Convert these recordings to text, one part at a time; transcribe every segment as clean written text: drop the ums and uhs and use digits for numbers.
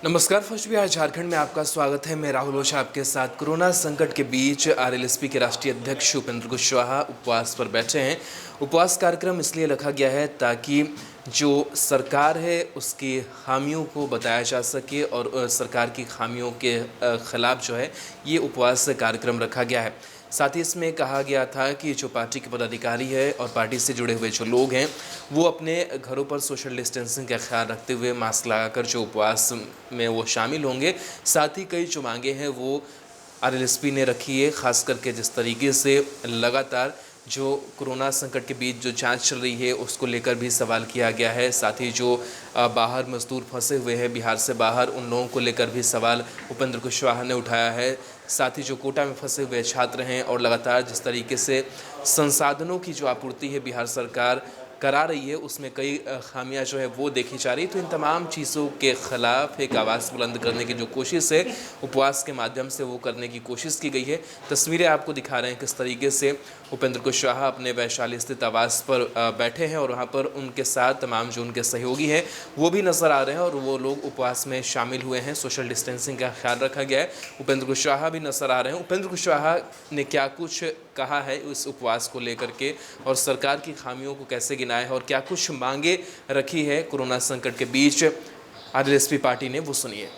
नमस्कार। फर्स्ट बिहार झारखंड में आपका स्वागत है। मैं राहुल ओझा आपके साथ। कोरोना संकट के बीच आरएलएसपी के राष्ट्रीय अध्यक्ष उपेंद्र कुशवाहा उपवास पर बैठे हैं। उपवास कार्यक्रम इसलिए रखा गया है ताकि जो सरकार है उसकी खामियों को बताया जा सके और सरकार की खामियों के खिलाफ जो है ये उपवास कार्यक्रम रखा गया है। साथ ही इसमें कहा गया था कि जो पार्टी के पदाधिकारी है और पार्टी से जुड़े हुए जो लोग हैं वो अपने घरों पर सोशल डिस्टेंसिंग का ख्याल रखते हुए मास्क लगाकर जो उपवास में वो शामिल होंगे। साथ ही कई जो मांगे हैं वो आरएलएसपी ने रखी है, ख़ास करके जिस तरीके से लगातार जो कोरोना संकट के बीच जो जांच चल रही है उसको लेकर भी सवाल किया गया है। साथ ही जो बाहर मजदूर फंसे हुए हैं बिहार से बाहर, उन लोगों को लेकर भी सवाल उपेंद्र कुशवाहा ने उठाया है। साथ ही जो कोटा में फंसे हुए छात्र हैं और लगातार जिस तरीके से संसाधनों की जो आपूर्ति है बिहार सरकार करा रही है उसमें कई खामियां जो है वो देखी जा रही। तो इन तमाम चीज़ों के ख़िलाफ़ एक आवाज़ बुलंद करने की जो कोशिश है उपवास के माध्यम से वो करने की कोशिश की गई है। तस्वीरें आपको दिखा रहे हैं किस तरीके से उपेंद्र कुशवाहा अपने वैशाली स्थित आवास पर बैठे हैं और वहाँ पर उनके साथ तमाम जो उनके सहयोगी हैं वो भी नज़र आ रहे हैं और वो लोग उपवास में शामिल हुए हैं। सोशल डिस्टेंसिंग का ख्याल रखा गया है। उपेंद्र कुशवाहा भी नज़र आ रहे हैं। उपेंद्र कुशवाहा ने क्या कुछ कहा है इस उपवास को लेकर के और सरकार की खामियों को कैसे गिनाया है और क्या कुछ मांगे रखी है कोरोना संकट के बीच आरएलएसपी पार्टी ने, वो सुनिए।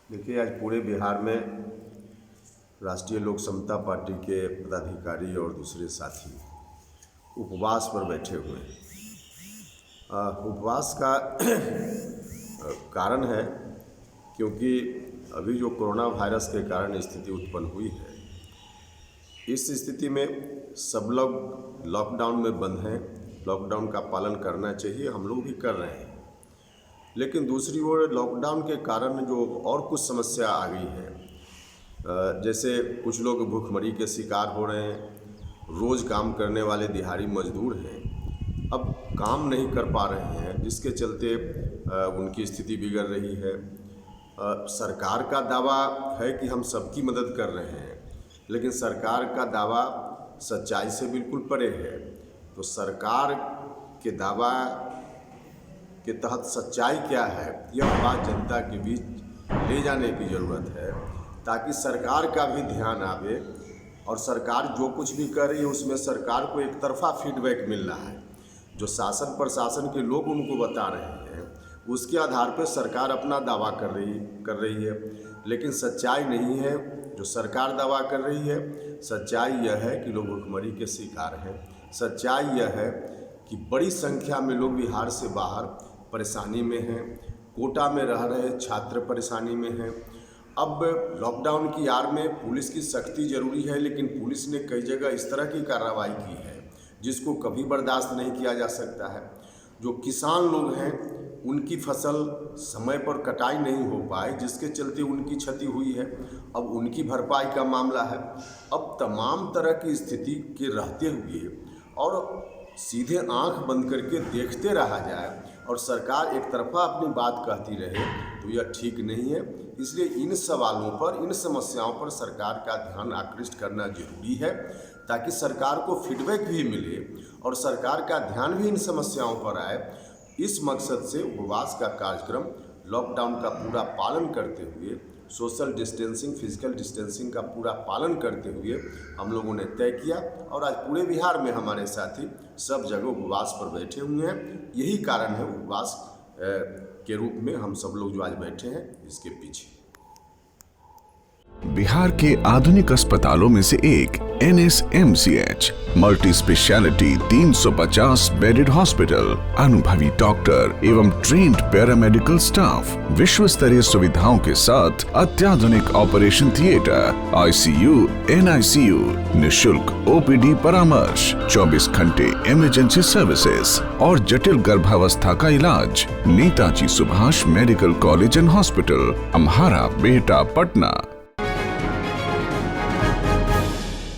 देखिए, आज पूरे बिहार में राष्ट्रीय लोक समता पार्टी के पदाधिकारी और दूसरे साथी उपवास पर बैठे हुए हैं। उपवास का कारण है क्योंकि अभी जो कोरोना वायरस के कारण स्थिति उत्पन्न हुई है, इस स्थिति में सब लोग लॉकडाउन में बंद हैं। लॉकडाउन का पालन करना चाहिए, हम लोग भी कर रहे हैं। लेकिन दूसरी ओर लॉकडाउन के कारण जो और कुछ समस्या आ गई है, जैसे कुछ लोग भूखमरी के शिकार हो रहे हैं, रोज़ काम करने वाले दिहाड़ी मजदूर हैं, अब काम नहीं कर पा रहे हैं, जिसके चलते उनकी स्थिति बिगड़ रही है। सरकार का दावा है कि हम सबकी मदद कर रहे हैं, लेकिन सरकार का दावा सच्चाई से बिल्कुल परे है। तो सरकार के दावा के तहत सच्चाई क्या है, यह बात जनता के बीच ले जाने की ज़रूरत है ताकि सरकार का भी ध्यान आवे और सरकार जो कुछ भी कर रही है उसमें सरकार को एक तरफा फीडबैक मिल रहा है। जो शासन प्रशासन के लोग उनको बता रहे हैं उसके आधार पर सरकार अपना दावा कर रही है, लेकिन सच्चाई नहीं है जो सरकार दावा कर रही है। सच्चाई यह है कि लोग भुखमरी के शिकार हैं। सच्चाई यह है कि बड़ी संख्या में लोग बिहार से बाहर परेशानी में हैं। कोटा में रह रहे छात्र परेशानी में हैं। अब लॉकडाउन की आड़ में पुलिस की सख्ती जरूरी है, लेकिन पुलिस ने कई जगह इस तरह की कार्रवाई की है जिसको कभी बर्दाश्त नहीं किया जा सकता है। जो किसान लोग हैं उनकी फसल समय पर कटाई नहीं हो पाए, जिसके चलते उनकी क्षति हुई है। अब उनकी भरपाई का मामला है। अब तमाम तरह की स्थिति के रहते हुए और सीधे आंख बंद करके देखते रहा जाए और सरकार एक तरफा अपनी बात कहती रहे तो यह ठीक नहीं है। इसलिए इन सवालों पर, इन समस्याओं पर सरकार का ध्यान आकृष्ट करना जरूरी है ताकि सरकार को फीडबैक भी मिले और सरकार का ध्यान भी इन समस्याओं पर आए। इस मकसद से उपवास का कार्यक्रम लॉकडाउन का पूरा पालन करते हुए, सोशल डिस्टेंसिंग, फिजिकल डिस्टेंसिंग का पूरा पालन करते हुए हम लोगों ने तय किया और आज पूरे बिहार में हमारे साथी सब जगह उपवास पर बैठे हुए हैं। यही कारण है उपवास के रूप में हम सब लोग जो आज बैठे हैं इसके पीछे। बिहार के आधुनिक अस्पतालों में से एक NSMCH multi speciality 350 bedded hospital, अनुभवी डॉक्टर एवं ट्रेन्ड पैरामेडिकल स्टाफ, विश्व स्तरीय सुविधाओं के साथ अत्याधुनिक ऑपरेशन थिएटर, ICU, NICU, निशुल्क OPD परामर्श, 24 घंटे इमरजेंसी सर्विसेज और जटिल गर्भावस्था का इलाज। Netaji Subhash medical college and hospital, Amhara, Bihta, Patna.